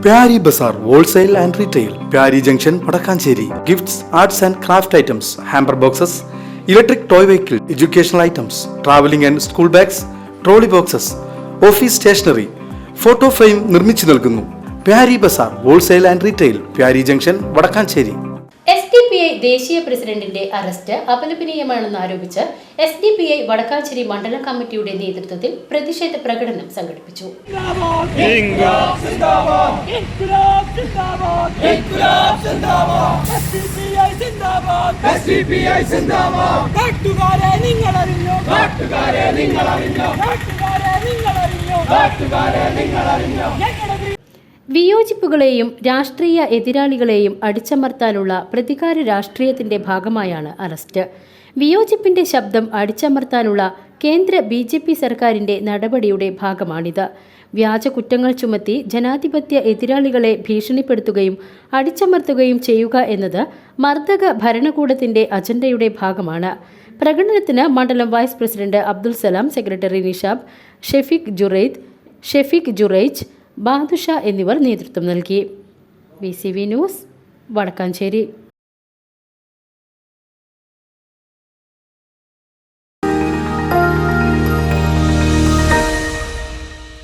Pyari Bazaar Wholesale and Retail, Pyari Junction, Padakkancherry. Gifts, arts and craft items, hamper boxes, electric toy vehicle, educational items, traveling and school bags, trolley boxes, office stationery, photo frame നിർമ്മിച്ചു നൽകുന്നു. Pyari Bazaar Wholesale and Retail, Pyari Junction, Padakkancherry. SDPI ദേശീയ പ്രസിഡന്റിന്റെ arrest അപലപനീയമാണെന്ന് ആരോപിച്ച് SDPI Vadakkanchery മണ്ഡലം കമ്മിറ്റിയുടെ നേതൃത്വത്തിൽ പ്രതിഷേധ പ്രകടനം സംഘടിപ്പിച്ചു. വിയോജിപ്പുകളെയും രാഷ്ട്രീയ എതിരാളികളെയും അടിച്ചമർത്താനുള്ള പ്രതികാര രാഷ്ട്രീയത്തിന്റെ ഭാഗമായാണ് അറസ്റ്റ്. വിയോജിപ്പിന്റെ ശബ്ദം അടിച്ചമർത്താനുള്ള കേന്ദ്ര BJP സർക്കാരിന്റെ നടപടിയുടെ ഭാഗമാണിത്. വ്യാജ കുറ്റങ്ങൾ ചുമത്തി ജനാധിപത്യ എതിരാളികളെ ഭീഷണിപ്പെടുത്തുകയും അടിച്ചമർത്തുകയും ചെയ്യുക എന്നത് മർദ്ദക ഭരണകൂടത്തിന്റെ അജണ്ടയുടെ ഭാഗമാണ്. പ്രകടനത്തിന് മണ്ഡലം vice president Abdul Salam, secretary Nishab, Shefeeq Juraij, Badusha എന്നിവർ നേതൃത്വം നൽകി. VCV news, Vadakkanchery.